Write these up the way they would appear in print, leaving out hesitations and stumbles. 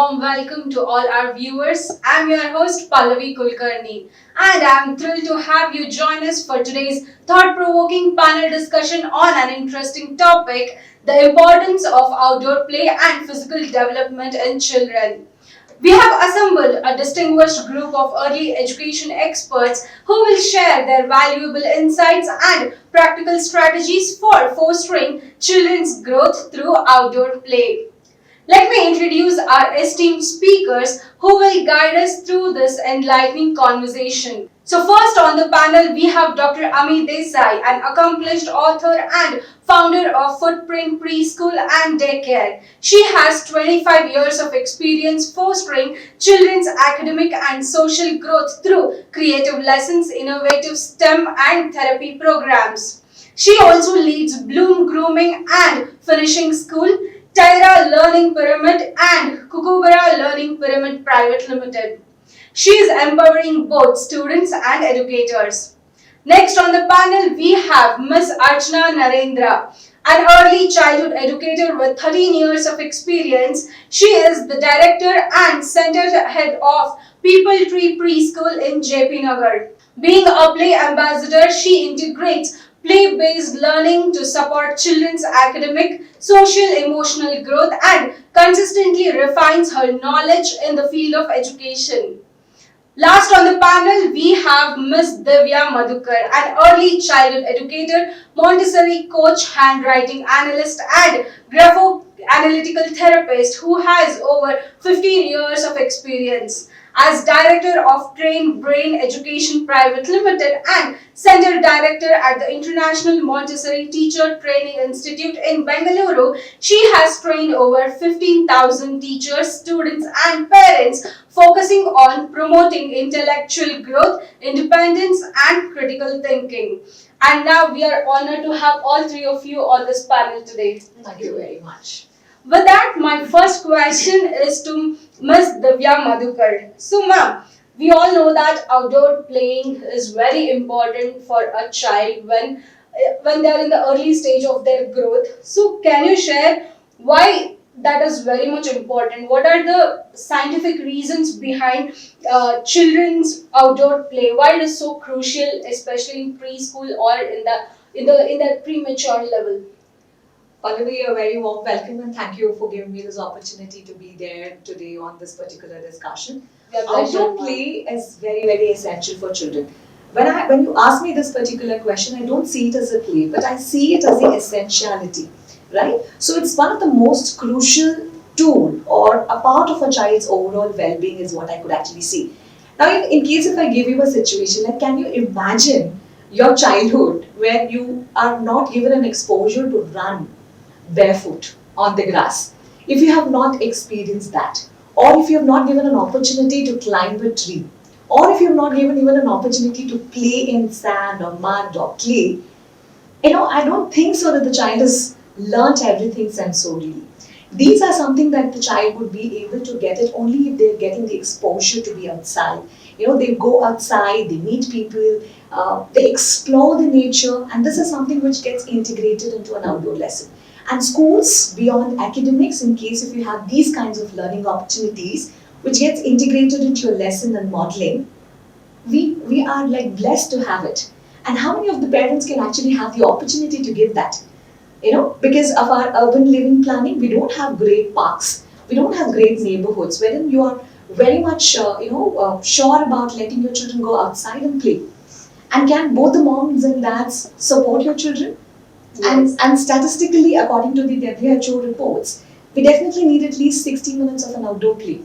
warm welcome to all our viewers. I'm your host Pallavi Kulkarni and I'm thrilled to have you join us for today's thought-provoking panel discussion on an interesting topic, the importance of outdoor play and physical development in children. We have assembled a distinguished group of early education experts who will share their valuable insights and practical strategies for fostering children's growth through outdoor play. Let me introduce our esteemed speakers who will guide us through this enlightening conversation. So first on the panel we have Dr. Ami Desai, an accomplished author and founder of Footprint Preschool and Daycare. She has 25 years of experience fostering children's academic and social growth through creative lessons, innovative STEM and therapy programs. She also leads Bloom Grooming and Finishing School, Tyra Learning Pyramid and Kukubara Learning Pyramid Private Limited. She is empowering both students and educators. Next on the panel we have Ms. Archana Narendra, an early childhood educator with 13 years of experience. She is the director and center head of Peepal Preschool in JP Nagar. Being a play ambassador, she integrates play-based learning to support children's academic, social, emotional growth and consistently refines her knowledge in the field of education. Last on the panel, we have Ms. Divya Madhukar, an early childhood educator, Montessori coach, handwriting analyst and grapho-analytical therapist who has over 15 years of experience. As Director of Trained Brain Education Private Limited and Center Director at the International Montessori Teacher Training Institute in Bengaluru, she has trained over 15,000 teachers, students and parents, focusing on promoting intellectual growth, independence and critical thinking. And now we are honored to have all three of you on this panel today. Thank you very much. With that, my first question is to Ms. Divya Madhukar. So, ma'am, we all know that outdoor playing is very important for a child when they are in the early stage of their growth. So, can you share why that is very much important? What are the scientific reasons behind children's outdoor play? Why it is so crucial, especially in preschool or in the premature level? Pallavi, a very warm welcome and thank you for giving me this opportunity to be there today on this particular discussion. Outdoor play is very, very essential for children. When you ask me this particular question, I don't see it as a play, but I see it as the essentiality, right? So it's one of the most crucial tool or a part of a child's overall well-being is what I could actually see. Now, in case if I give you a situation, like can you imagine your childhood where you are not given an exposure to run barefoot on the grass, if you have not experienced that, or if you have not given an opportunity to climb a tree, or if you have not given even an opportunity to play in sand or mud or clay, I don't think so that the child has learnt everything sensorially. These are something that the child would be able to get it only if they're getting the exposure to be outside. They go outside, they meet people, they explore the nature, and this is something which gets integrated into an outdoor lesson. And schools beyond academics, in case if you have these kinds of learning opportunities, which gets integrated into your lesson and modeling, we are like blessed to have it. And how many of the parents can actually have the opportunity to give that? Because of our urban living planning, we don't have great parks, we don't have great neighborhoods wherein you are very much sure about letting your children go outside and play. And can both the moms and dads support your children? Yes. And statistically, according to the WHO reports, we definitely need at least 60 minutes of an outdoor play.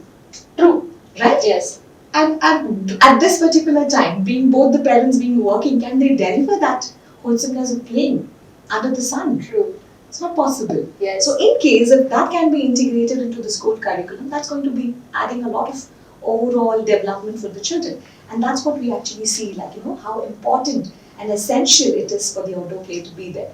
True. Right? Yes. And at this particular time, being both the parents being working, can they deliver that wholesomeness of playing under the sun? True. It's not possible. Yes. So in case if that can be integrated into the school curriculum, that's going to be adding a lot of overall development for the children. And that's what we actually see, how important and essential it is for the outdoor play to be there.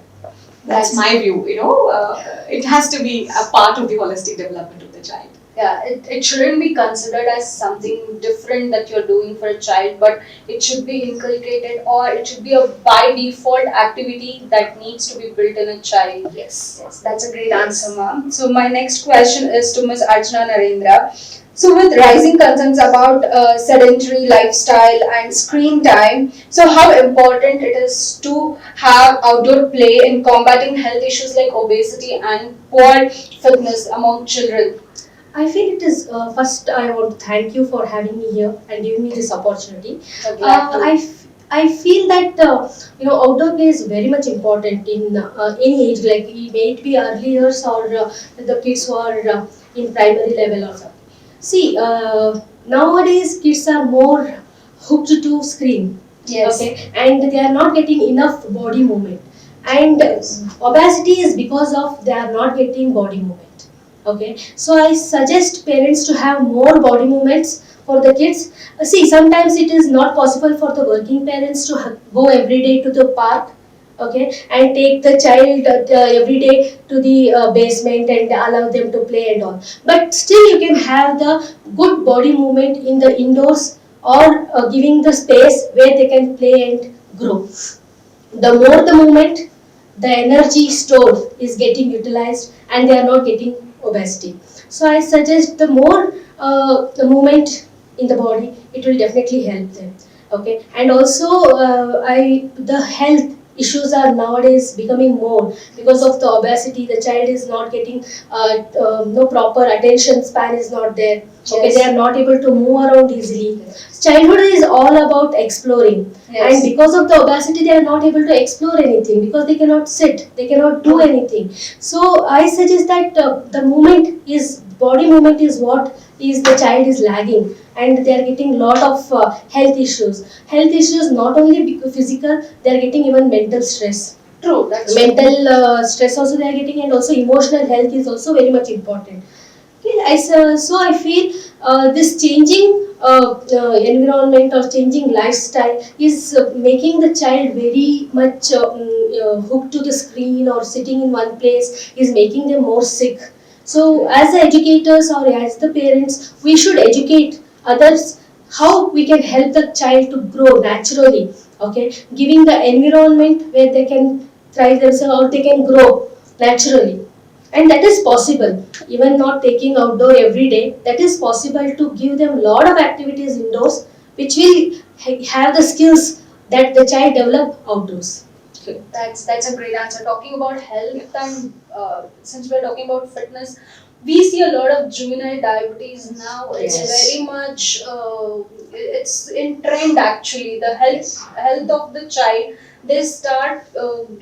That's my view, it has to be a part of the holistic development of the child. Yeah, it shouldn't be considered as something different that you're doing for a child, but it should be inculcated, or it should be a by default activity that needs to be built in a child. Yes, that's a great answer, ma'am. So my next question is to Ms. Archana Narendra. So with rising concerns about sedentary lifestyle and screen time, so how important it is to have outdoor play in combating health issues like obesity and poor fitness among children? I feel it is first. I want to thank you for having me here and giving me this opportunity. I feel that outdoor play is very much important in any age, like it may it be early years or the kids who are in primary level or something. See, nowadays kids are more hooked to screen. Yes. Okay, and they are not getting enough body movement, and obesity is because of they are not getting body movement. Okay, so I suggest parents to have more body movements for the kids. See, sometimes it is not possible for the working parents to go every day to the park, okay, and take the child every day to the basement and allow them to play and all. But still, you can have the good body movement in the indoors, or giving the space where they can play and grow. The more the movement, the energy stored is getting utilized, and they are not getting obesity. So I suggest the more the movement in the body, it will definitely help them. Okay, and also I the health issues are nowadays becoming more because of the obesity. The child is not getting no proper attention span is not there. Okay, Yes. they are not able to move around easily. Childhood is all about exploring. Yes. And because of the obesity, they are not able to explore anything because they cannot sit, they cannot do anything. So I suggest that the movement is body movement is what is the child is lagging, and they are getting lot of health issues. Health issues not only physical, they are getting even mental stress. True, that's Mental stress also they are getting, and also emotional health is also very much important. Okay, so I feel this changing environment or changing lifestyle is making the child very much hooked to the screen or sitting in one place, is making them more sick. So as the educators or as the parents, we should educate others how we can help the child to grow naturally. Okay, giving the environment where they can thrive themselves or they can grow naturally, and that is possible. Even not taking outdoor every day, that is possible to give them lot of activities indoors which will have the skills that the child develop outdoors. That's a great answer. Talking about health and since we're talking about fitness, we see a lot of juvenile diabetes now. It's Yes. very much it's in trend actually. The health of the child, they start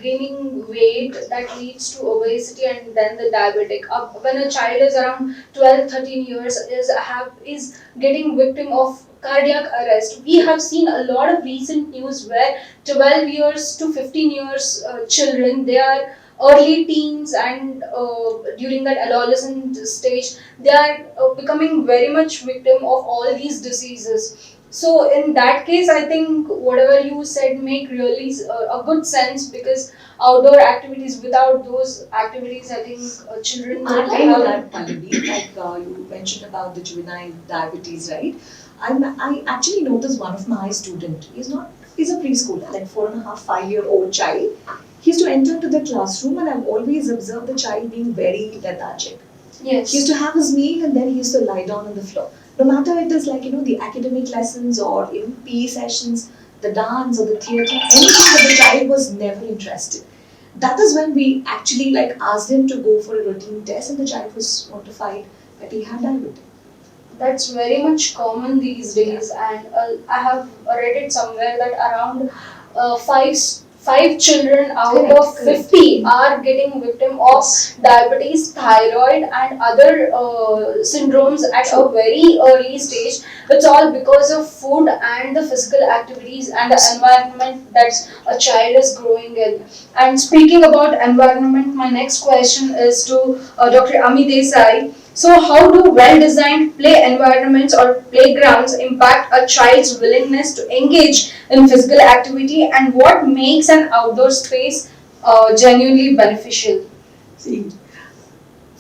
gaining weight that leads to obesity and then the diabetic. When a child is around 12, 13 years is getting victim of cardiac arrest. We have seen a lot of recent news where 12 years to 15 years children, they are early teens, and during that adolescent stage, they are becoming very much victim of all these diseases. So in that case, I think whatever you said make really a good sense, because outdoor activities, without those activities, I think children I will like have. that, Pallavi, like you mentioned about the juvenile diabetes, right? I actually know this one of my student. He's a preschooler, like 4.5, 5-year-old child. He used to enter into the classroom, and I've always observed the child being very lethargic. Yes. He used to have his meal, and then he used to lie down on the floor. No matter it is like, the academic lessons or even PE sessions, the dance or the theatre, anything that the child was never interested. That is when we actually like asked him to go for a routine test, and the child was notified that he had diabetes. That's very much common these days, and I have read it somewhere that around five children out Correct, of 50 are getting victim of diabetes, thyroid, and other syndromes at a very early stage. It's all because of food and the physical activities and the environment that a child is growing in. And speaking about environment, my next question is to Dr. Ami Desai. So, how do well-designed play environments or playgrounds impact a child's willingness to engage in physical activity, and what makes an outdoor space genuinely beneficial? See,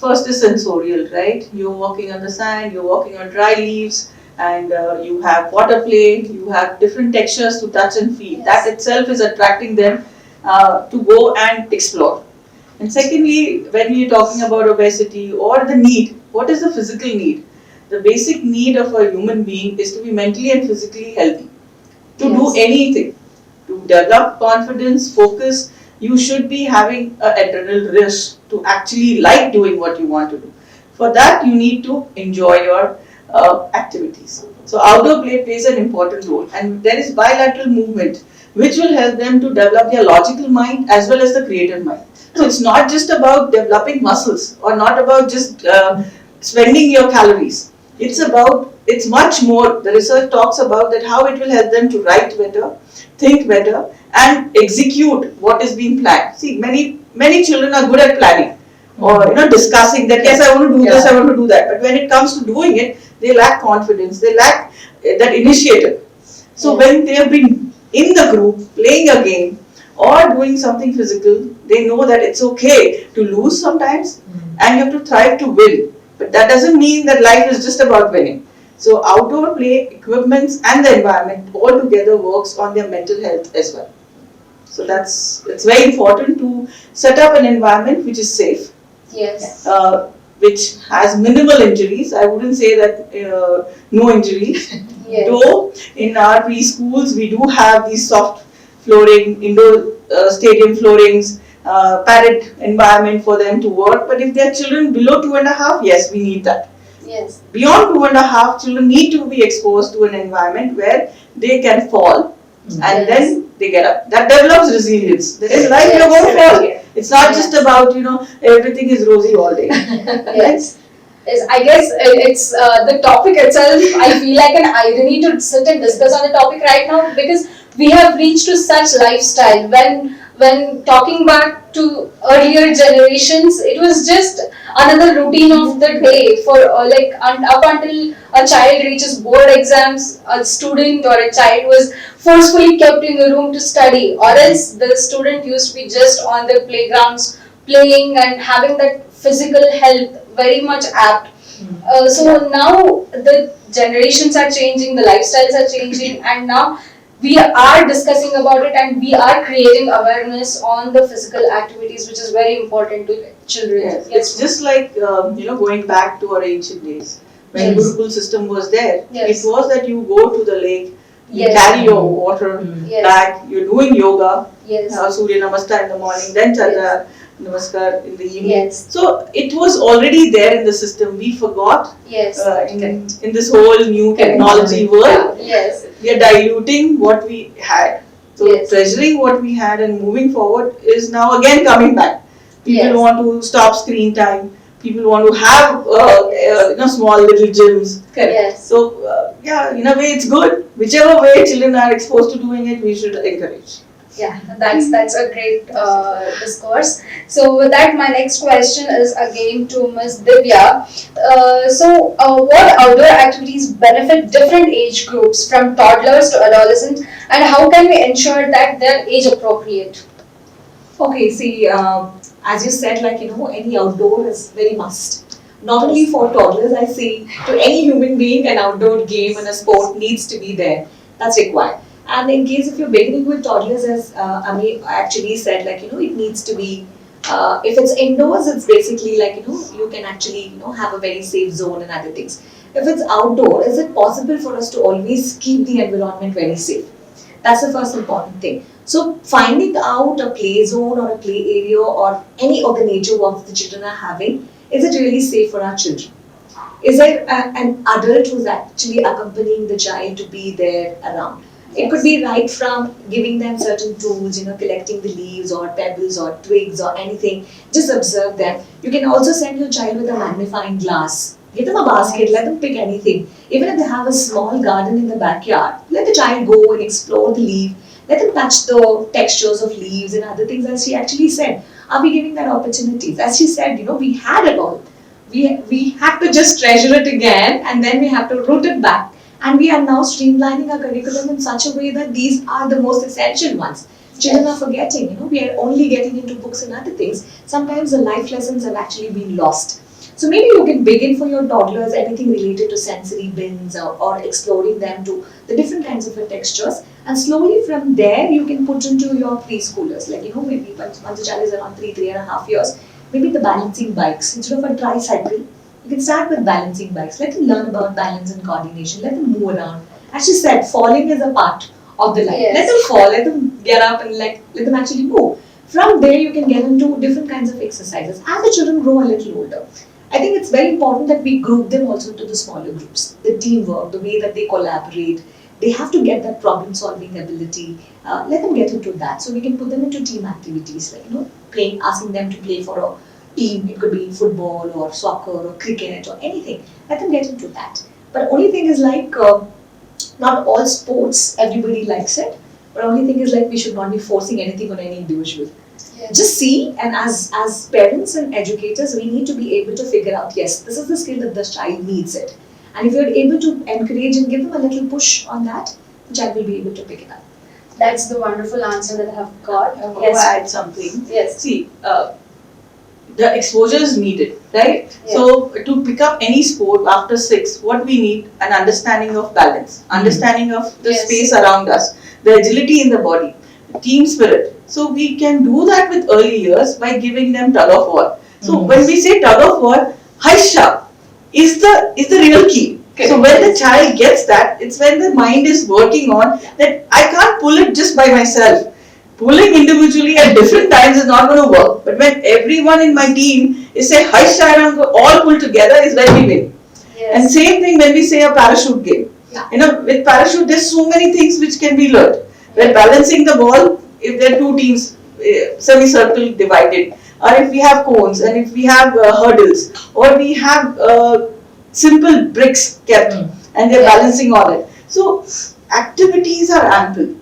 First is sensorial, right? You're walking on the sand, you're walking on dry leaves, and you have water play, you have different textures to touch and feel. Yes. That itself is attracting them to go and explore. And secondly, when we're talking about obesity or the need, what is the physical need? The basic need of a human being is to be mentally and physically healthy, to do anything, to develop confidence, focus. You should be having an adrenal rush to actually like doing what you want to do. For that, you need to enjoy your activities. So outdoor play plays an important role, and there is bilateral movement which will help them to develop their logical mind as well as the creative mind. So it's not just about developing muscles or not about just spending your calories. It's much more. The research talks about that how it will help them to write better, think better, and execute what is being planned. See, many children are good at planning or discussing that yes, I want to do this, I want to do that. But when it comes to doing it, they lack confidence. They lack that initiative. So when they have been in the group playing a game or doing something physical, they know that it's okay to lose sometimes, and you have to thrive to win. But that doesn't mean that life is just about winning. So outdoor play, equipments and the environment all together works on their mental health as well. So it's very important to set up an environment which is safe, Yes. which has minimal injuries. I wouldn't say that no injuries. Yes. Though in our preschools we do have these soft flooring, indoor stadium floorings, padded environment for them to work. But if they are children below 2.5, yes, we need that. Yes. Beyond 2.5, children need to be exposed to an environment where they can fall and then they get up. That develops resilience. That in life you're going to fall. It's not just about everything is rosy all day. Yes. Yes, I guess it's the topic itself. I feel like an irony to sit and discuss on the topic right now because we have reached to such lifestyle. When talking back to earlier generations, it was just another routine of the day for up until a child reaches board exams, a student or a child was forcefully kept in a room to study, or else the student used to be just on the playgrounds playing and having that physical health very much apt. So now the generations are changing, the lifestyles are changing, and now we are discussing about it and we are creating awareness on the physical activities, which is very important to children. Yes. It's just like going back to our ancient days when Gurukul system was there. Yes. It was that you go to the lake, you Yes. carry your water Yes. bag, you're doing yoga, Yes. Surya Namaskar in the morning, then Chandra Namaskar in the evening. Yes. So it was already there in the system. We forgot Yes. in this whole new technology world. Yes. We are diluting what we had. So Yes. treasuring what we had and moving forward is now again coming back. People Yes. want to stop screen time. People want to have small little gyms. Yes. So in a way it's good. Whichever way children are exposed to doing it, we should encourage. Yeah, that's a great discourse. So with that, my next question is again to Ms. Divya. What outdoor activities benefit different age groups from toddlers to adolescents, and how can we ensure that they're age appropriate? Okay, see, as you said, any outdoor is very must. Not only for toddlers, I see to any human being, an outdoor game and a sport needs to be there. That's required. And in case if you're beginning with toddlers, as Ami actually said, it needs to be, if it's indoors, it's basically you can actually, have a very safe zone and other things. If it's outdoor, is it possible for us to always keep the environment very safe? That's the first important thing. So finding out a play zone or a play area or any of the nature walks the children are having, is it really safe for our children? Is there an adult who's actually accompanying the child to be there around? It could be right from giving them certain tools, collecting the leaves or pebbles or twigs or anything. Just observe them. You can also send your child with a magnifying glass. Give them a basket, let them pick anything. Even if they have a small garden in the backyard, let the child go and explore the leaf. Let them touch the textures of leaves and other things, as she actually said. Are we giving that opportunities? As she said, we had it all. We had to just treasure it again and then we have to root it back. And we are now streamlining our curriculum in such a way that these are the most essential ones. Children are forgetting, we are only getting into books and other things. Sometimes the life lessons have actually been lost. So maybe you can begin for your toddlers anything related to sensory bins or exploring them to the different kinds of textures, and slowly from there you can put into your preschoolers, like maybe once the child is around 3.5 years, maybe the balancing bikes instead of a tricycle. You can start with balancing bikes. Let them learn about balance and coordination. Let them move around. As she said, falling is a part of the life. Yes. Let them fall. Let them get up and let them actually move. From there, you can get into different kinds of exercises. As the children grow a little older, I think it's very important that we group them also into the smaller groups. The teamwork, the way that they collaborate, they have to get that problem-solving ability. Let them get into that. So we can put them into team activities, like playing, asking them to play for a team. It could be football or soccer or cricket or anything. Let them get into that. But only thing is like not all sports everybody likes it. But only thing is like we should not be forcing anything on any individual. Yes. Just see, and as parents and educators, we need to be able to figure out, yes, this is the skill that the child needs it. And if you're able to encourage and give them a little push on that, the child will be able to pick it up. That's the wonderful answer that I have got. I want to add something. Yes. See, the exposure is needed, right? Yes. So to pick up any sport after 6, what we need an understanding of balance, understanding of the Yes. space around us, the agility in the body, the team spirit. So we can do that with early years by giving them tug of war. So when we say tug of war, haisha is the real key. So when the child gets that, it's when the mind is working on that I can't pull it just by myself. Pulling individually at different times is not going to work. But when everyone in my team is say haisha and all pull together is when we win. Yes. And same thing when we say a parachute game. Yeah. With parachute there's so many things which can be learned. When balancing the ball, if there are two teams, semicircle divided, or if we have cones, and if we have hurdles, or we have simple bricks kept, and they're balancing on it. So activities are ample.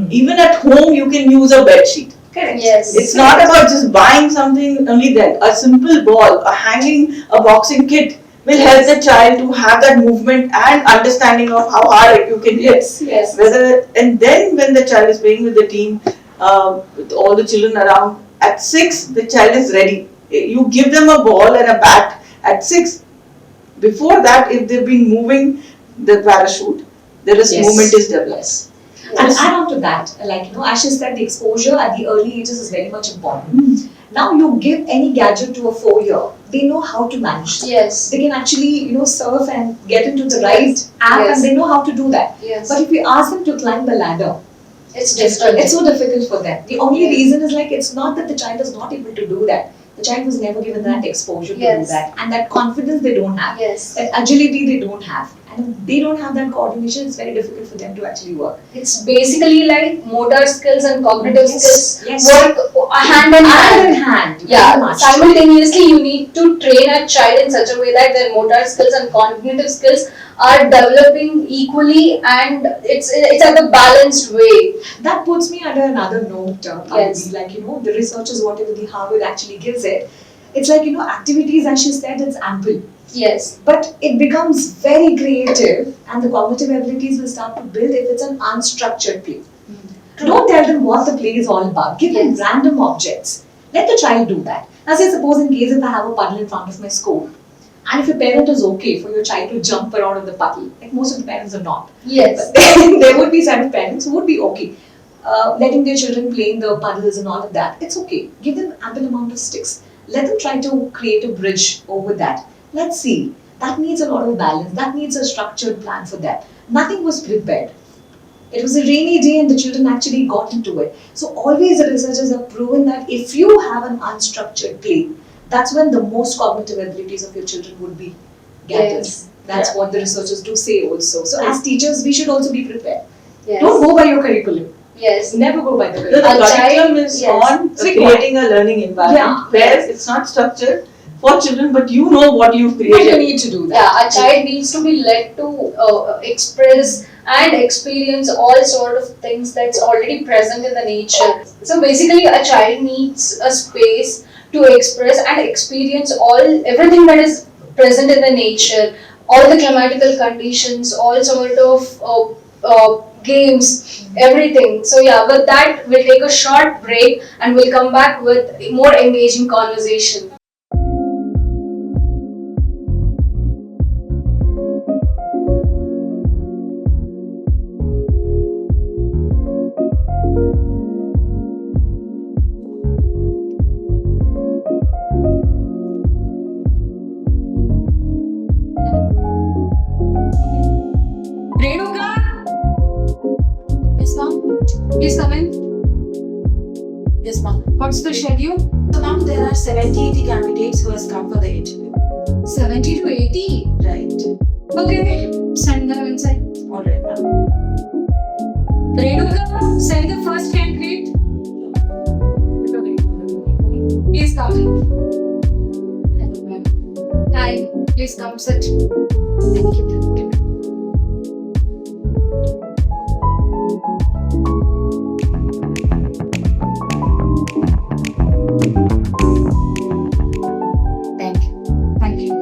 Even at home, you can use a bed sheet. Correct. Yes. It's not about just buying something only then. A simple ball, a hanging, a boxing kit will help the child to have that movement and understanding of how hard you can hit. Yes. And then when the child is playing with the team, with all the children around, at 6 the child is ready. You give them a ball and a bat at 6. Before that, if they've been moving the parachute, there is movement is developed. Yes. And add on to that, like as she said, the exposure at the early ages is very much important. Now you give any gadget to a 4-year, they know how to manage. Yes. They can actually surf and get into the right app, Yes. and they know how to do that. Yes. But if we ask them to climb the ladder, It's different. it's so difficult for them. The only Yes. reason is like it's not that the child is not able to do that. The child was never given that exposure to do Yes. that, and that confidence they don't have. Yes. That agility they don't have, and if they don't have that coordination, it's very difficult for them to actually work. It's basically like motor skills and cognitive skills Yes. work hand in Hand in hand. hand. Yeah, very much. simultaneously you need to train a child in such a way that their motor skills and cognitive skills are developing equally, and it's at the balanced way. That puts me under another note, Yes. like the researchers, whatever the Harvard actually gives it, it's like activities, as she said, it's ample. Yes. But it becomes very creative, and the cognitive abilities will start to build if it's an unstructured play. Don't tell them what the play is all about. Give them Yes. random objects. Let the child do that. Now, say suppose in case if I have a puddle in front of my school, and if your parent is okay for your child to jump around in the puddle, like most of the parents are not. Yes. But there would be set of parents who would be okay. Letting their children play in the puddles and all of that, it's okay. Give them ample amount of sticks. Let them try to create a bridge over that. Let's see. That needs a lot of balance. That needs a structured plan for that. Nothing was prepared. It was a rainy day and the children actually got into it. So always the researchers have proven that if you have an unstructured play, that's when the most cognitive abilities of your children would be gathered. Yes. That's what the researchers do say also. So as teachers, we should also be prepared. Yes. Don't go by your curriculum. Yes. Never go by the The curriculum. A curriculum child- is yes. on It's creating a learning environment where it's not structured for children, but you know what you've But you created. need to do that. Yeah, a child needs to be led to express and experience all sort of things that's already present in the nature. So basically, a child needs a space to express and experience everything that is present in the nature, all the climatical conditions, all sort of games, everything. So yeah, with that, we'll take a short break and we'll come back with more engaging conversation. What's the schedule? So now there are 70-80 candidates who has come for the interview. 70 to 80. Right. Okay, send them inside. All right, ma'am. Renuka, send the first candidate. Please come. Hello, ma'am. Hi, please come sit. Thank you. Thank you. Thank you.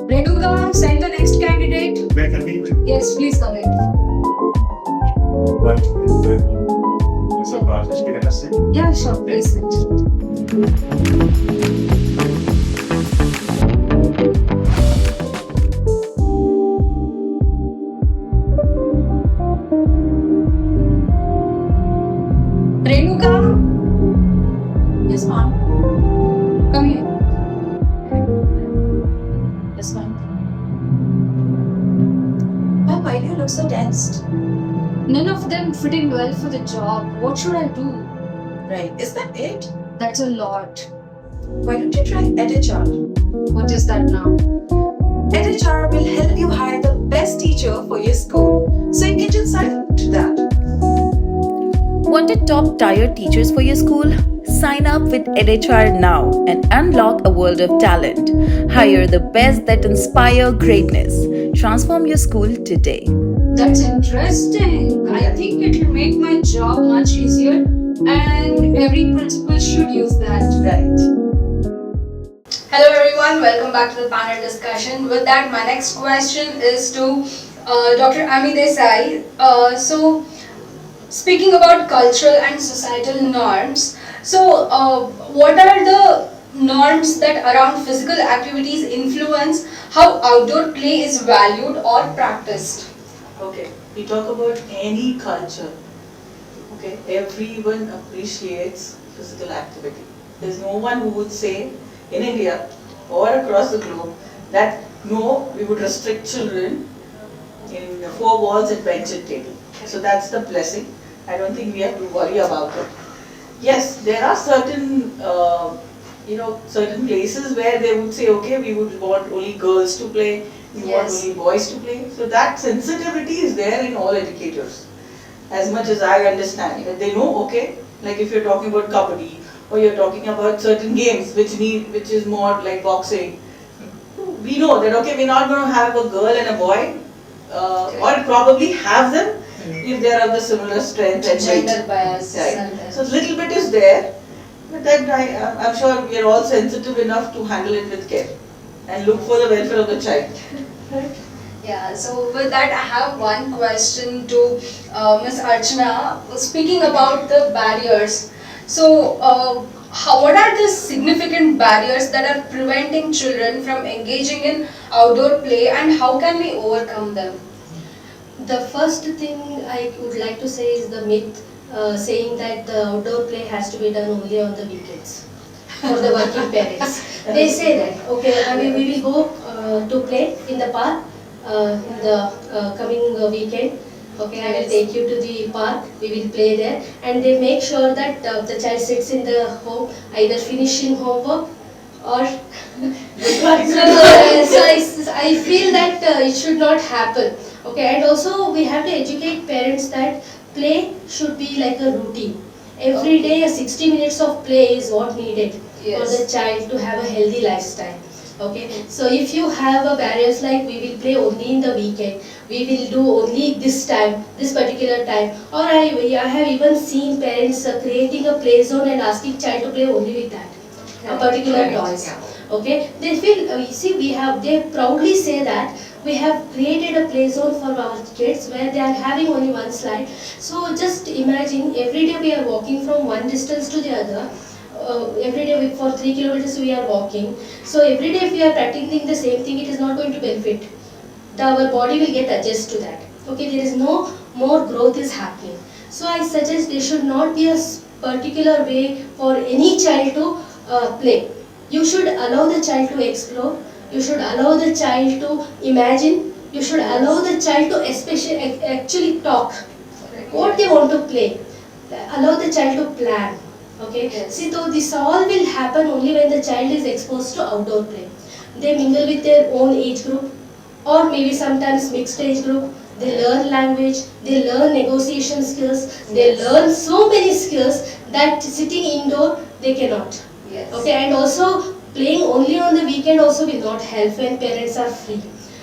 Renuka, send the next candidate. Where can we Yes, please come in. work with the process? Can I say? Yeah, sure, please sit. Renuka, Yes, ma'am. come here. Yes, ma'am. Ma'am, why do you look so tensed? None of them fitting well for the job. What should I do? Right. Is that it? That's a lot. Why don't you try EdHR? What is that now? EdHR will help you hire the best teacher for your school. So you can just sign up to that. Wanted top tier teachers for your school? Sign up with EdHR now and unlock a world of talent. Hire the best that inspire greatness. Transform your school today. That's interesting. I think it will make my job much easier, and every principal should use that. Right. Hello everyone, welcome back to the panel discussion. With that, my next question is to Dr. Ami Desai. So, speaking about cultural and societal norms, so what are the norms that around physical activities influence how outdoor play is valued or practiced? Okay, we talk about any culture. Okay, everyone appreciates physical activity. There's no one who would say in India or across the globe that no, we would restrict children in four walls and bench and table. So that's the blessing. I don't think we have to worry about it. Yes, there are certain certain places where they would say, okay, we would want only girls to play, we want Yes. only boys to play. So that sensitivity is there in all educators. As much as I understand, that they know, okay, like if you're talking about kabaddi or you're talking about certain games which is more like boxing, we know that okay, we're not going to have a girl and a boy, or probably have them if they are of the similar strength and weight. Gender bias. Right. So little bit is there, but then I'm sure we are all sensitive enough to handle it with care and look for the welfare of the child. Right? Yeah, so with that, I have one question to Ms. Archana. Speaking about the barriers, so what are the significant barriers that are preventing children from engaging in outdoor play, and how can we overcome them? The first thing I would like to say is the myth saying that the outdoor play has to be done only on the weekends for the working parents. They say that, okay, I mean, we will go to play in the park in the coming weekend. Okay, I will take you to the park, we will play there, and they make sure that the child sits in the home either finishing homework or so I feel that it should not happen. Okay, and also we have to educate parents that play should be like a routine. Every day a 60 minutes of play is what needed for the child to have a healthy lifestyle. Okay, so if you have a barriers like we will play only in the weekend, we will do only this time, this particular time, or I have even seen parents creating a play zone and asking child to play only with that, a particular toys. Okay, they feel, they proudly say that we have created a play zone for our kids where they are having only one slide. So just imagine every day we are walking from one distance to the other. Every day for 3 kilometers we are walking. So every day if we are practicing the same thing, it is not going to benefit. Our body will get adjusted to that. Okay, there is no more growth is happening. So I suggest there should not be a particular way for any child to play. You should allow the child to explore. You should allow the child to imagine. You should allow the child to actually talk what they want to play. Allow the child to plan. Okay, Yes. see, though this all will happen only when the child is exposed to outdoor play. They mingle with their own age group, or maybe sometimes mixed age group. They learn language, they learn negotiation skills, they Yes. learn so many skills that sitting indoor they cannot. Yes. Okay, and also playing only on the weekend also will not help when parents are free.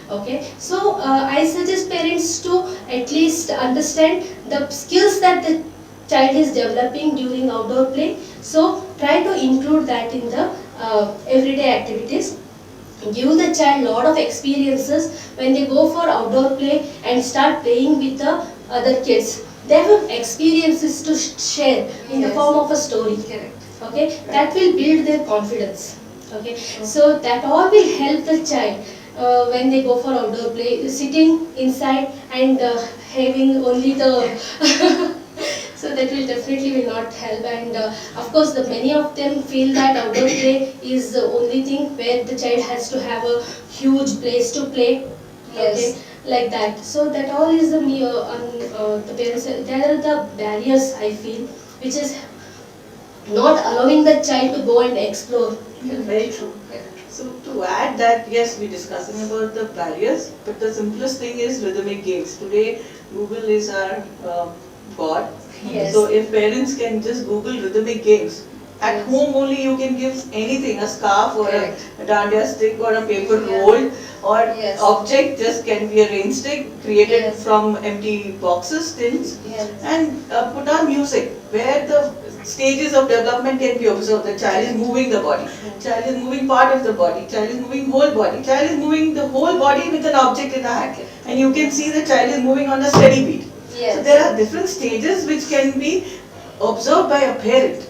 Okay, so I suggest parents to at least understand the skills that the child is developing during outdoor play. So try to include that in the everyday activities. Give the child lot of experiences when they go for outdoor play and start playing with the other kids. They have experiences to share in the Yes. form of a story. Correct. Okay, that will build their confidence. Okay, so that all will help the child when they go for outdoor play. Sitting inside and having only the so that will definitely will not help. And of course the many of them feel that outdoor play is the only thing where the child has to have a huge place to play. Yes. Okay, like that. So that all is the the parents. There are the barriers I feel, which is not allowing the child to go and explore. Very true. So to add that, yes, we're discussing about the barriers, but the simplest thing is rhythmic games. Today, Google is our god. Yes. So if parents can just Google rhythmic games, at Yes. home only you can give anything, a scarf or Correct. a dandiya stick or a paper Yeah. roll or Yes. object just can be a rain stick created Yes. from empty boxes, tins, Yes. and put on music where the stages of development can be observed. The child is moving the body, child is moving part of the body, child is moving whole body, child is moving the whole body with an object in the hand, and you can see the child is moving on a steady beat. Yes. So there are different stages which can be observed by a parent,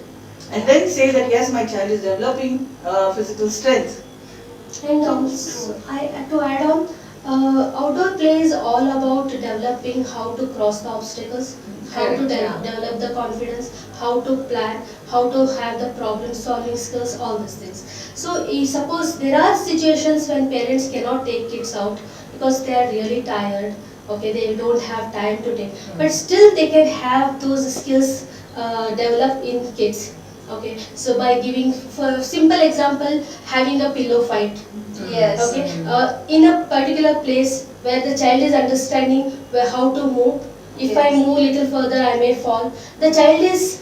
and then say that yes, my child is developing physical strength. And to add on, outdoor play is all about developing how to cross the obstacles, how to Correct, yeah. develop the confidence, how to plan, how to have the problem solving skills, all these things. So suppose there are situations when parents cannot take kids out because they are really tired. Okay, they don't have time to take, but still they can have those skills developed in kids. Okay, so by giving, for simple example, having a pillow fight. Yes. Okay, in a particular place where the child is understanding where how to move. If I Yes. move little further, I may fall. The child is,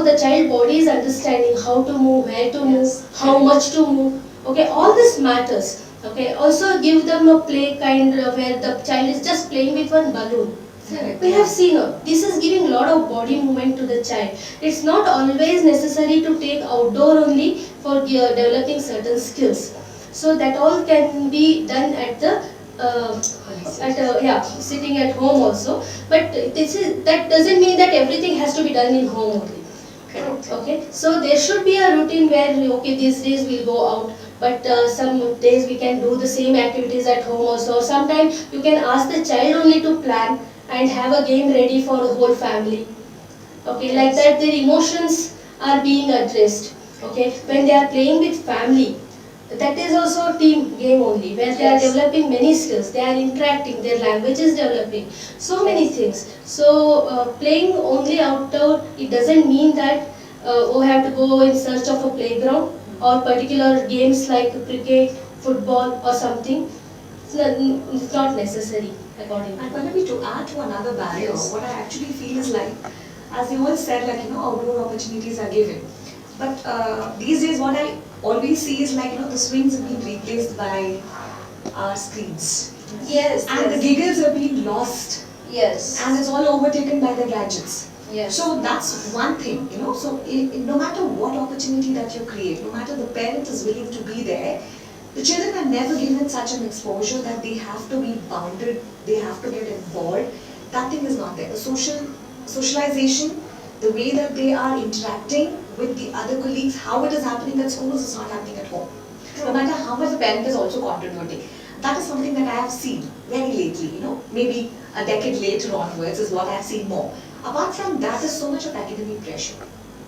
the child body is understanding how to move, where to move, how much to move. Okay, all this matters. Okay, also give them a play kind where the child is just playing with one balloon. Correct. We have seen this is giving lot of body movement to the child. It's not always necessary to take outdoor only for developing certain skills. So that all can be done at the sitting at home also. But that doesn't mean that everything has to be done in home only. Correct. Okay, so there should be a routine where okay, these days we'll go out, but some days we can do the same activities at home also. Sometimes you can ask the child only to plan and have a game ready for the whole family. Okay, like that their emotions are being addressed. Okay, when they are playing with family, that is also a team game only, where they are Yes. developing many skills, they are interacting, their language is developing, so many things. So playing only outdoor, it doesn't mean that we have to go in search of a playground or particular games like cricket, football or something. It's not necessary according to And me. Pallavi, to add to another barrier, Yes. what I actually feel is like, as you all said, like, outdoor opportunities are given. But these days, what I always see is like, the swings have been replaced by our screens. Yes. And the giggles are being lost. Yes. And it's all overtaken by the gadgets. Yes. So that's one thing, So no matter what opportunity that you create, no matter the parent is willing to be there, the children are never given such an exposure that they have to be bounded, they have to get involved. That thing is not there. The socialization, the way that they are interacting with the other colleagues, how it is happening at schools is not happening at home. No matter how much the parent is also contributing. That is something that I have seen very lately, maybe a decade later onwards is what I have seen more. Apart from that, there's so much of academic pressure.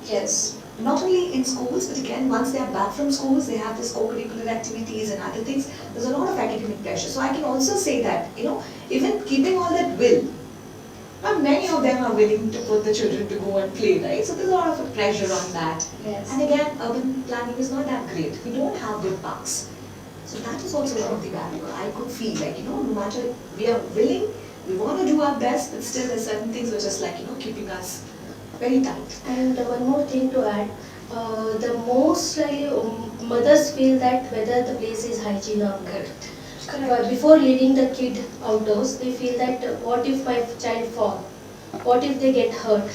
Yes. Not only in schools, but again, once they are back from schools, they have this co-curricular activities and other things. There's a lot of academic pressure. So I can also say that, even keeping all that will, But many of them are willing to put the children to go and play, right? So there's a lot of a pressure on that. Yes. And again, urban planning is not that great. We don't have good parks. So that is also one of the barrier. I could feel like, no matter we are willing, we want to do our best, but still there's certain things which are just like, keeping us very tight. And one more thing to add, the most likely mothers feel that whether the place is hygiene or not. But before leaving the kid outdoors, they feel that what if my child fall? What if they get hurt?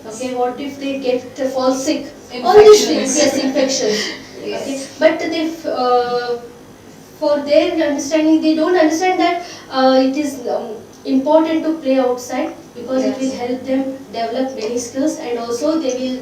Okay, what if they fall sick? All these things, yes, infections. Yes. Okay, but they for their understanding, they don't understand that it is important to play outside because it will help them develop many skills, and also they will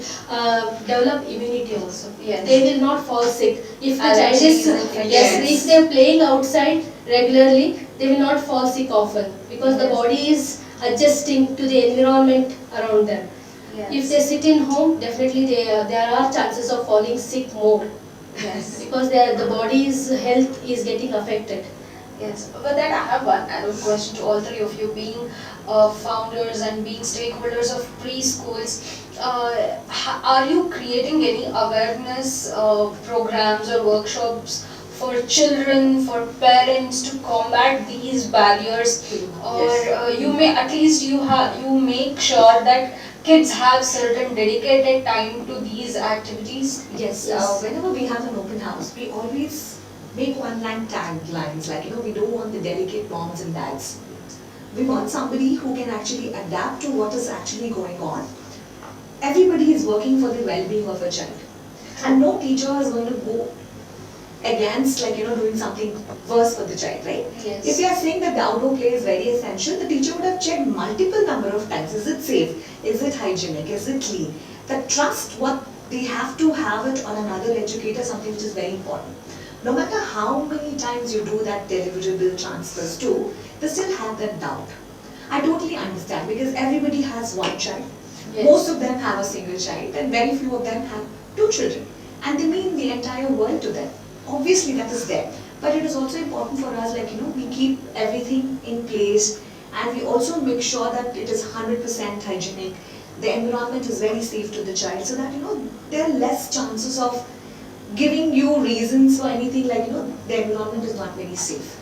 develop immunity also. Yes. They will not fall sick if the child Allergies is and infections. yes, if they are playing outside regularly, they will not fall sick often because the body is adjusting to the environment around them. Yes. If they sit in home, definitely there are chances of falling sick more. Yes. Because the body's health is getting affected. Yes, but then I have one added question to all three of you, being founders and being stakeholders of preschools. Are you creating any awareness programs or workshops for children, for parents to combat these barriers, or you may at least you make sure that kids have certain dedicated time to these activities? Yes, whenever we have an open house, we always make one-line taglines like, we don't want the delicate moms and dads. We want somebody who can actually adapt to what is actually going on. Everybody is working for the well-being of a child. And no teacher is going to go against doing something worse for the child, right? Yes. If you are saying that the outdoor play is very essential, the teacher would have checked multiple number of times. Is it safe? Is it hygienic? Is it clean? The trust, what they have to have it on another educator, something which is very important. No matter how many times you do that deliverable transfers to, they still have that doubt. I totally understand because everybody has one child. Yes. Most of them have a single child and very few of them have two children. And they mean the entire world to them. Obviously that is there. But it is also important for us, we keep everything in place and we also make sure that it is 100% hygienic. The environment is very safe to the child so that, there are less chances of giving you reasons for anything like, the environment is not very safe.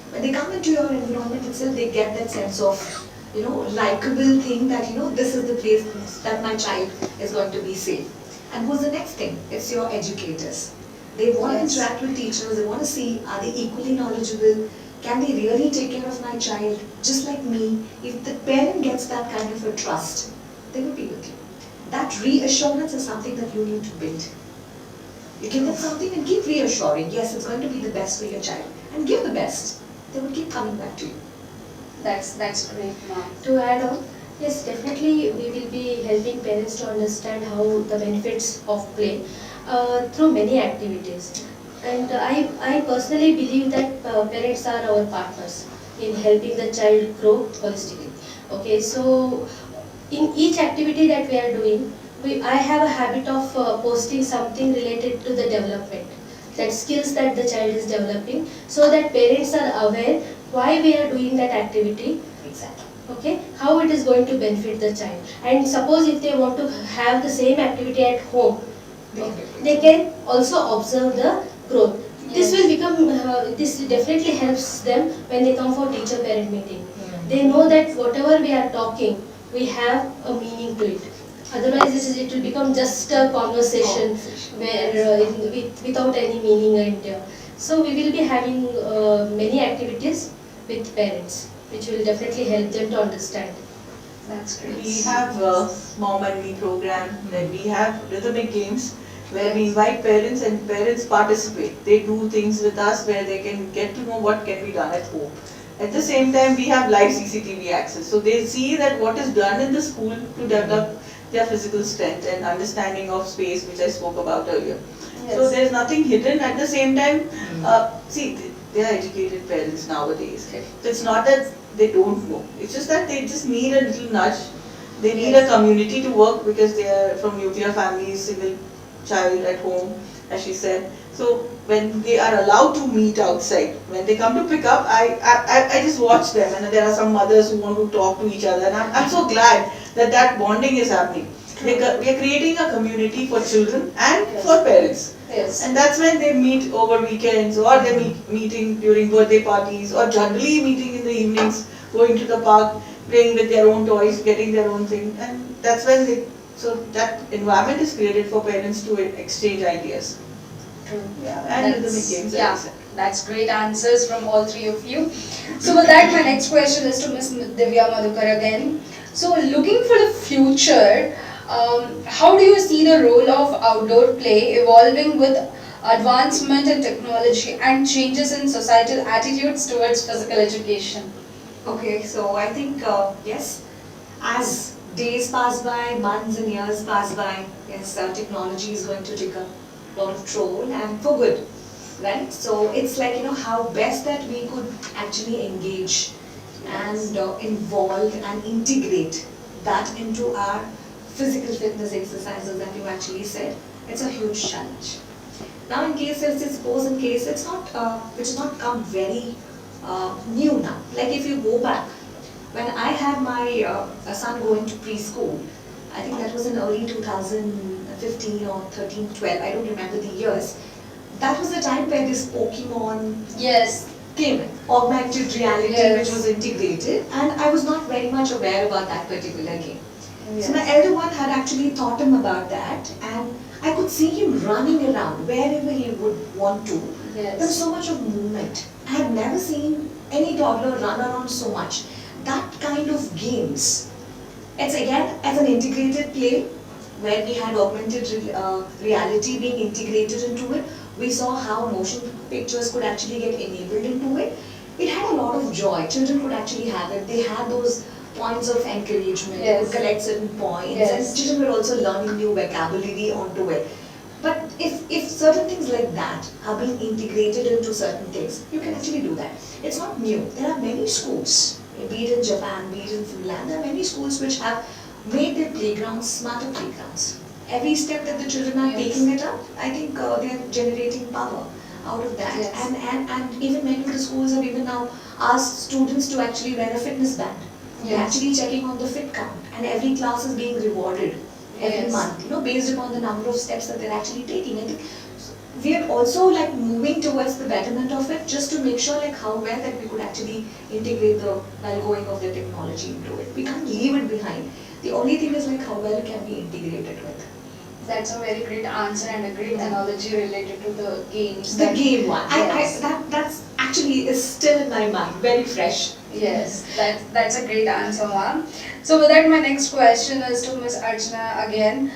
When they come into your environment itself, they get that sense of, likable thing that, this is the place that my child is going to be safe. And who's the next thing? It's your educators. They want to interact with teachers, they want to see, are they equally knowledgeable? Can they really take care of my child, just like me? If the parent gets that kind of a trust, they will be with you. That reassurance is something that you need to build. You give them something and keep reassuring, yes, it's going to be the best for your child. And give the best. They will keep coming back to you. That's great, ma'am. To add on, yes, definitely we will be helping parents to understand how the benefits of play through many activities. And I personally believe that parents are our partners in helping the child grow holistically. Okay, so in each activity that we are doing, I have a habit of posting something related to the development, that skills that the child is developing, so that parents are aware why we are doing that activity. Exactly. Okay, how it is going to benefit the child. And suppose if they want to have the same activity at home, they can also observe the growth. This will become, this definitely helps them when they come for teacher-parent meeting. They know that whatever we are talking, we have a meaning to it. Otherwise, it will become just a conversation where without any meaning. And so we will be having many activities with parents, which will definitely help them to understand. That's great. We have Mom and Me program, then we have rhythmic games where we invite parents and parents participate. They do things with us where they can get to know what can be done at home. At the same time, we have live CCTV access. So they see that what is done in the school to develop their physical strength and understanding of space, which I spoke about earlier. Yes. So there's nothing hidden. At the same time, see, they are educated parents nowadays. So it's not that they don't know. It's just that they just need a little nudge. They need a community to work because they are from nuclear families, single child at home, as she said. So when they are allowed to meet outside, when they come to pick up, I just watch them, and there are some mothers who want to talk to each other, and I'm so glad that bonding is happening. We are creating a community for children and for parents. Yes. And that's when they meet over weekends, or they meeting during birthday parties, or generally meeting in the evenings, going to the park, playing with their own toys, getting their own thing, and that's when so that environment is created for parents to exchange ideas. True. Yeah, and rhythmic games. Yeah, that's great answers from all three of you. So with that, my next question is to Ms. Divya Madhukar again. So looking for the future, how do you see the role of outdoor play evolving with advancement in technology and changes in societal attitudes towards physical education? Okay, so I think yes, as days pass by, months and years pass by, yes, technology is going to take a lot of toll, and for good, right? So it's like, how best that we could actually engage and involve and integrate that into our physical fitness exercises that you actually said. It's a huge challenge. Now in case, let's suppose in case it's not, which has not come very new now. Like if you go back, when I had my son going to preschool, I think that was in early 2015 or 13, 12, I don't remember the years. That was the time where this Pokemon came in, augmented reality, which was integrated, and I was not very much aware about that particular game. So my elder one had actually taught him about that, and I could see him running around wherever he would want to. There was so much of movement. I had never seen any toddler run around so much. That kind of games. It's again as an integrated play where we had augmented reality being integrated into it. We saw how motion pictures could actually get enabled into it. It had a lot of joy. Children could actually have it. They had those points of encouragement, would collect certain points, and children were also learning new vocabulary onto it. But if certain things like that are being integrated into certain things, you can actually do that. It's not new. There are many schools, be it in Japan, be it in Finland, there are many schools which have made their playgrounds smarter playgrounds. Every step that the children are taking it up, I think they are generating power out of that. And even many of the schools have even now asked students to actually wear a fitness band. They're actually checking on the fit count, and every class is being rewarded every month, based upon the number of steps that they're actually taking. And we are also like moving towards the betterment of it, just to make sure like how well that we could actually integrate the well-going of the technology into it. We can't leave it behind. The only thing is like how well it can be integrated with. That's a very great answer and a great analogy related to the games. The game one. That's actually is still in my mind, very fresh. Yes, that's a great answer, ma'am. So with that, my next question is to Ms. Archana again.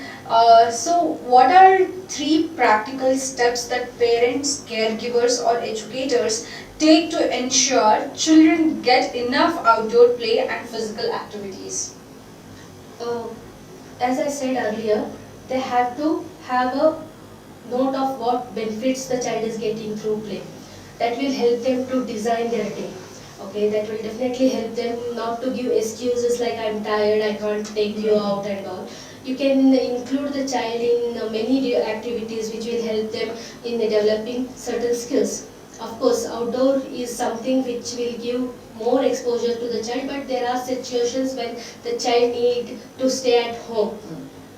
So what are 3 practical steps that parents, caregivers or educators take to ensure children get enough outdoor play and physical activities? As I said earlier, they have to have a note of what benefits the child is getting through play. That will help them to design their day. Okay, that will definitely help them not to give excuses like I'm tired, I can't take you out and all. You can include the child in many activities which will help them in developing certain skills. Of course, outdoor is something which will give more exposure to the child, but there are situations when the child need to stay at home.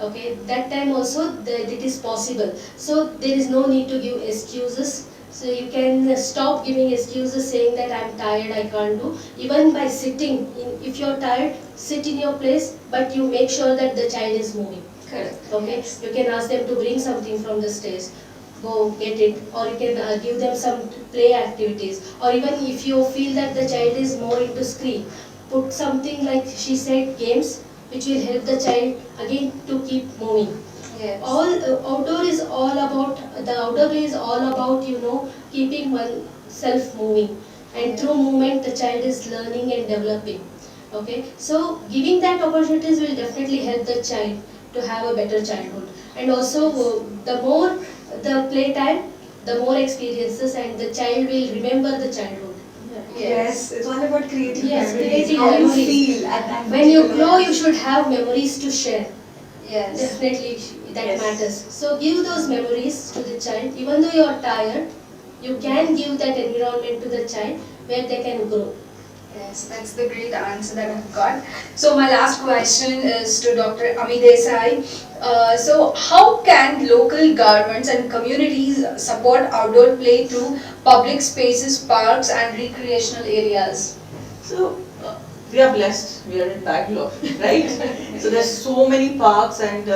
Okay, that time also it is possible. So there is no need to give excuses. So you can stop giving excuses saying that I'm tired, I can't do. Even by sitting, if you're tired, sit in your place, but you make sure that the child is moving. Correct. Okay, you can ask them to bring something from the stairs. Go get it, or you can give them some play activities. Or even if you feel that the child is more into screen, put something like she said, games, which will help the child again to keep moving. Yes. Outdoor is all about, the outdoor play is all about, keeping oneself moving. And through movement, the child is learning and developing. Okay, so giving that opportunities will definitely help the child to have a better childhood. And also, the more the playtime, the more experiences, and the child will remember the childhood. Yes, it's all about creating Yes, memories. creating How memories. you feel at that When you particular grow, time. you should have memories to share. Yes. Definitely, that Yes. matters. So give those memories to the child. Even though you are tired, you can give that environment to the child where they can grow. Yes, that's the great answer that I've got. So my last question is to Dr. Ami Desai. So how can local governments and communities support outdoor play through public spaces, parks and recreational areas? So we are blessed. We are in Bangalore, right? So there's so many parks, and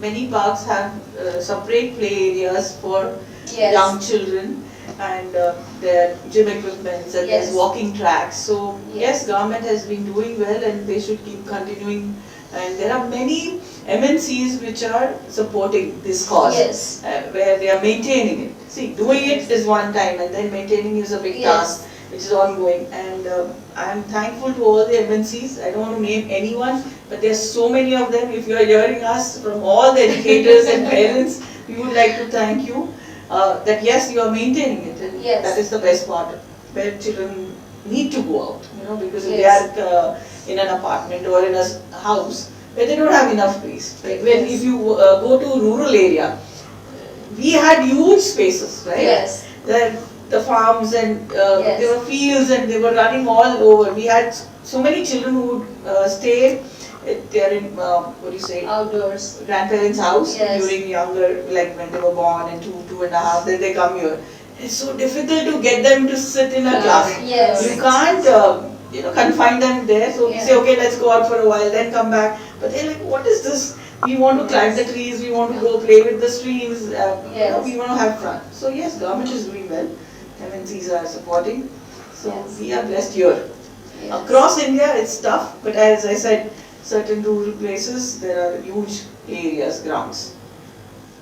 many parks have separate play areas for Yes. young children, and their gym equipments, and Yes. there's walking tracks. So Yes. yes, government has been doing well, and they should keep continuing. And there are many MNCs which are supporting this cause, Yes. where they are maintaining it. See, doing it is one time, and then maintaining is a big Yes. task, which is ongoing. And I am thankful to all the MNCs. I don't want to name anyone, but there's so many of them. If you are hearing us, from all the educators and parents, we would like to thank you. That yes, you are maintaining it, and Yes. that is the best part, where children need to go out, because if Yes. they are in an apartment or in a house where they don't have enough space. Like when Yes. if you go to a rural area, we had huge spaces, right? Yes. The farms, and Yes. there were fields, and they were running all over. We had so many children who would stay. They are in what do you say? Outdoors. Grandparents' house Yes. during younger, like when they were born, and 2.5, then they come here. It's so difficult to get them to sit in a class. Yes. You can't, confine them there. So we Yeah. say, okay, let's go out for a while, then come back. But they're like, what is this? We want to climb the trees. We want to go play with the streams. Yes. We want to have fun. So yes, government is doing well. MNCs are supporting. So Yes. we are blessed here. Yes. Across India, it's tough. But as I said, certain rural places, there are huge areas, grounds.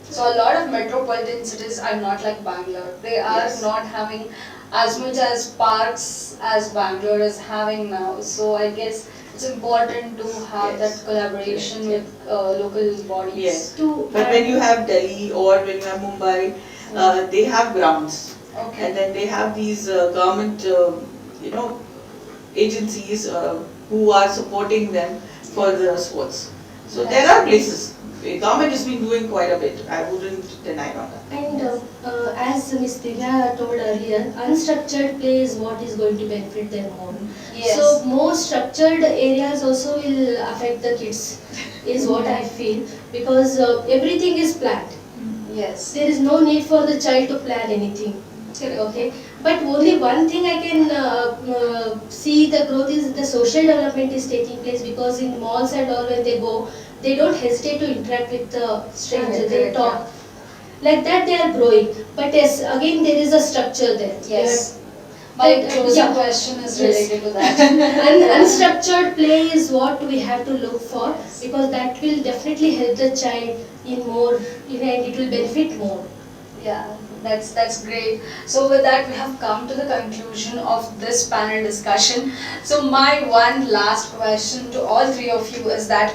So a lot of metropolitan cities are not like Bangalore. They are Yes. not having as much as parks as Bangalore is having now. So I guess it's important to have Yes. that collaboration Yes. with local bodies. Yes. To But when you have Delhi or when you have Mumbai, they have grounds. Okay. And then they have these government, agencies who are supporting them for the sports. So there are places. The government has been doing quite a bit. I wouldn't deny on that. And as Ms. Divya told earlier, unstructured play is what is going to benefit them more. Yes. So more structured areas also will affect the kids, is what I feel, because everything is planned. Yes. There is no need for the child to plan anything. Okay, but only one thing I can see the growth is the social development is taking place, because in malls and all when they go, they don't hesitate to interact with the stranger. They Correct, talk like that. They are growing, but yes, again there is a structure there. Yes. My But, closing yeah. question is Yes. related to that. Unstructured play is what we have to look for, because that will definitely help the child in more, and it will benefit more. Yeah, that's great. So with that, we have come to the conclusion of this panel discussion. So my one last question to all three of you is that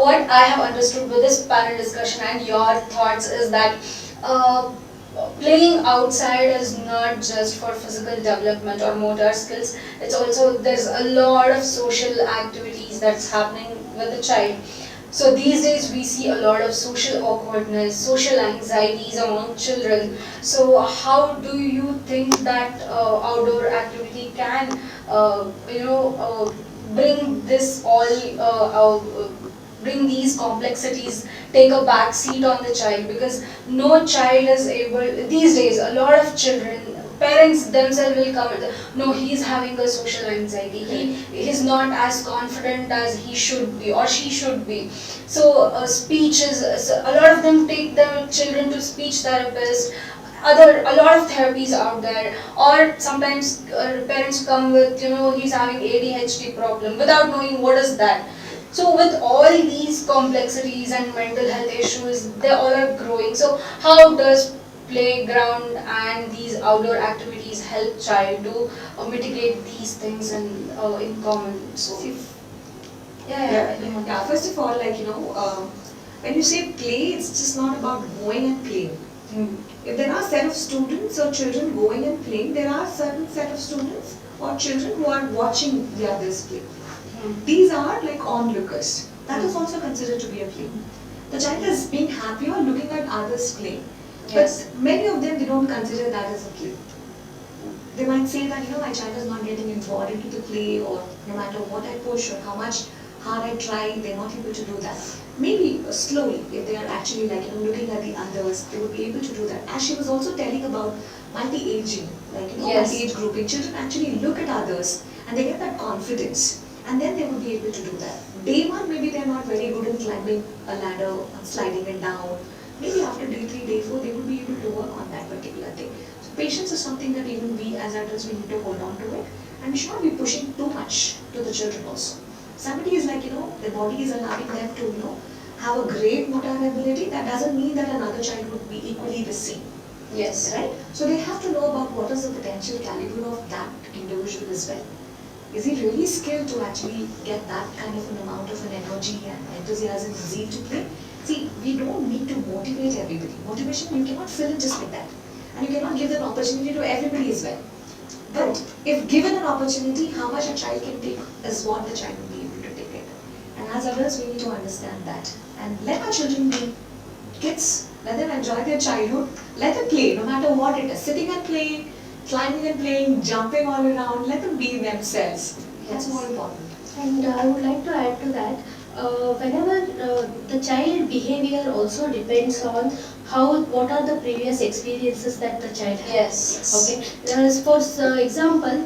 what I have understood with this panel discussion and your thoughts is that playing outside is not just for physical development or motor skills. It's also, there's a lot of social activities that's happening with the child. So these days we see a lot of social awkwardness, social anxieties among children. So how do you think that outdoor activity can, bring this all, bring these complexities, take a back seat on the child? Because no child is able, these days a lot of children, parents themselves will come and no, he's having a social anxiety, he's not as confident as he should be or she should be. So speech is, a lot of them take their children to speech therapists, a lot of therapies out there, or sometimes parents come with, he's having ADHD problem without knowing what is that. So with all these complexities and mental health issues, they all are growing. So how does playground and these outdoor activities help child to mitigate these things and in common? So Yeah, first of all, when you say play, it's just not about going and playing. If there are a set of students or children going and playing, there are certain set of students or children who are watching the others play. These are like onlookers. That is also considered to be a play. The child is being happy or looking at others play. Yes. But many of them, they don't consider that as a play. They might say that, my child is not getting involved into the play, or no matter what I push or how much hard I try, they're not able to do that. Maybe slowly, if they are actually looking at the others, they would be able to do that. As she was also telling about multi-aging, Yes. multi-age grouping, children actually look at others and they get that confidence, and then they would be able to do that. Day one, maybe they're not very good in climbing a ladder, sliding it down. Maybe after day 3, day 4, they would be able to work on that particular thing. So patience is something that even we as adults, we need to hold on to it, and we should not be pushing too much to the children also. Somebody is the body is allowing them to, have a great motor ability. That doesn't mean that another child would be equally the same. Yes. Right? So they have to know about what is the potential caliber of that individual as well. Is he really skilled to actually get that kind of an amount of an energy and enthusiasm and zeal to play? See, we don't need to motivate everybody. Motivation, you cannot fill it just like that. And you cannot give an opportunity to everybody as well. But if given an opportunity, how much a child can take is what the child will be able to take it. And as adults, we need to understand that. And let our children be kids. Let them enjoy their childhood. Let them play, no matter what it is. Sitting and playing, climbing and playing, jumping all around. Let them be themselves. That's more important. And I would like to add to that, whenever the child behavior also depends on what are the previous experiences that the child has. Yes. Okay. For example,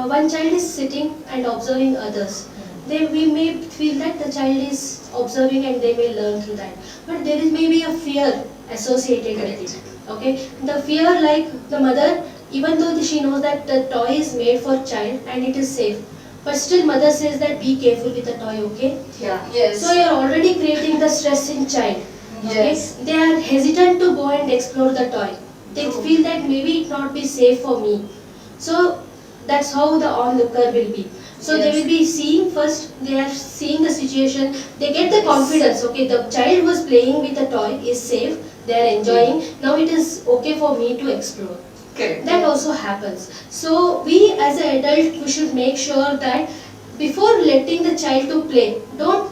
one child is sitting and observing others. We may feel that the child is observing and they may learn through that. But there is maybe a fear associated with it. Okay. The fear, like the mother, even though she knows that the toy is made for child and it is safe, but still mother says that be careful with the toy, okay? Yeah. Yes. So you are already creating the stress in child. Okay? Yes. They are hesitant to go and explore the toy. They feel that maybe it not be safe for me. So that's how the onlooker will be. So they will be seeing first, they are seeing the situation, they get the confidence, okay, the child who is playing with the toy is safe, they are enjoying, now it is okay for me to explore. Correct. That also happens. So we as an adult, we should make sure that before letting the child to play, don't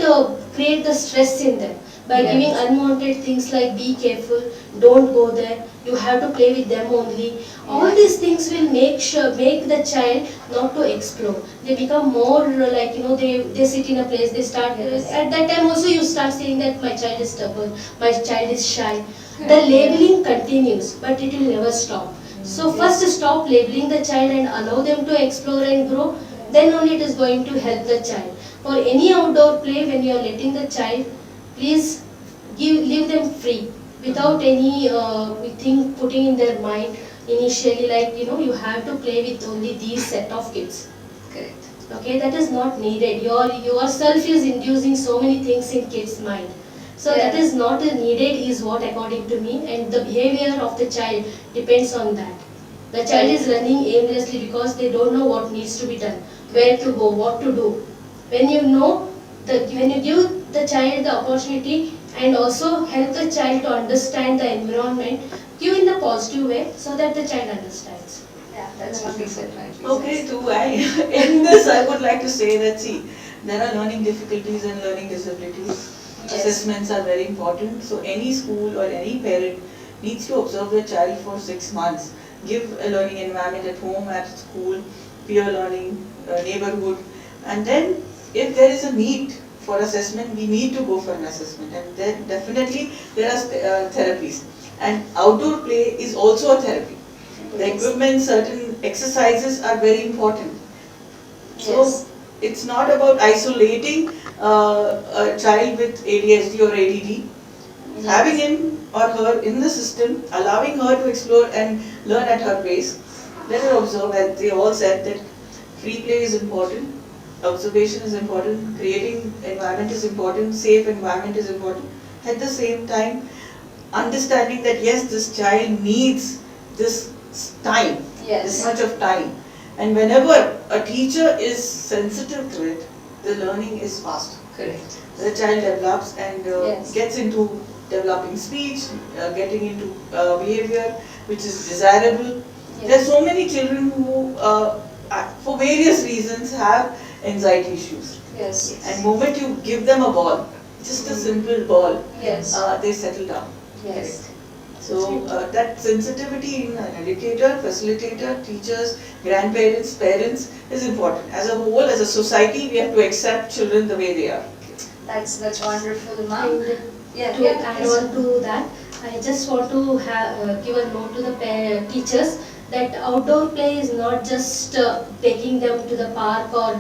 create the stress in them by giving unwanted things like be careful, don't go there, you have to play with them only. All these things will make the child not to explore. They become more they sit in a place, they start, at that time also you start saying that my child is stubborn, my child is shy. The labeling continues, but it will never stop. So first stop labeling the child and allow them to explore and grow, then only it is going to help the child. For any outdoor play, when you are letting the child, please leave them free without any thing putting in their mind initially, like you have to play with only these set of kids. Correct. Okay, that is not needed. Yourself is inducing so many things in kids' mind. So that is not needed is what according to me, and the behavior of the child depends on that. The child is running aimlessly because they don't know what needs to be done, where to go, what to do. When you give the child the opportunity and also help the child to understand the environment, give in the positive way so that the child understands. Yeah, that's what we said, right? Okay, in this I would like to say that there are learning difficulties and learning disabilities. Assessments are very important. So any school or any parent needs to observe the child for 6 months. Give a learning environment at home, at school, peer learning, neighborhood. And then if there is a need for assessment, we need to go for an assessment. And then definitely there are therapies. And outdoor play is also a therapy. The equipment, certain exercises are very important. So it's not about isolating a child with ADHD or ADD. Having him or her in the system, allowing her to explore and learn at her pace. Let her observe, as they all said, that free play is important, observation is important, creating environment is important, safe environment is important. At the same time, understanding that yes, this child needs this time, this much of time. And whenever a teacher is sensitive to it, the learning is fast. Correct. The child develops and gets into developing speech, getting into behavior which is desirable. There are so many children who, for various reasons, have anxiety issues. Yes. And moment you give them a ball, just a simple ball, Yes. they settle down. Yes. So that sensitivity in an educator, facilitator, teachers, grandparents, parents is important. As a whole, as a society, we have to accept children the way they are. That's wonderful, ma'am. And to add on to that, I just want to give a note to the teachers that outdoor play is not just taking them to the park or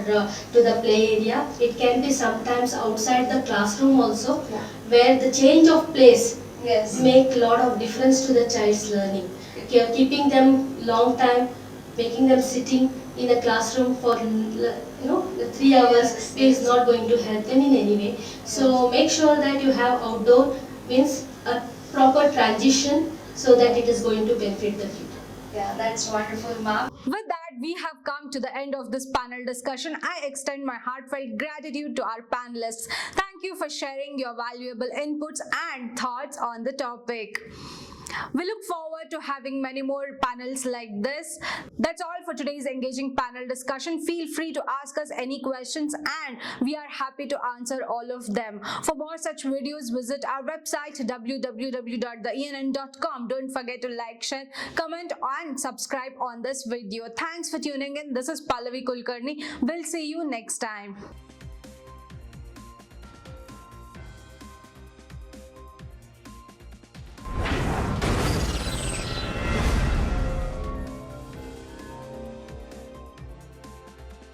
to the play area. It can be sometimes outside the classroom also, where the change of place Yes. make a lot of difference to the child's learning. Keeping them long time, making them sitting in a classroom for 3 hours is not going to help them in any way. So make sure that you have outdoor means a proper transition so that it is going to benefit the future. Yeah, that's wonderful, ma'am. With that, we have come to the end of this panel discussion. I extend my heartfelt gratitude to our panelists. Thank you for sharing your valuable inputs and thoughts on the topic. We look forward to having many more panels like this. That's all for today's engaging panel discussion. Feel free to ask us any questions and we are happy to answer all of them. For more such videos, visit our website www.theENN.com. Don't forget to like, share, comment and subscribe on this video. Thanks for tuning in. This is Pallavi Kulkarni. We'll see you next time.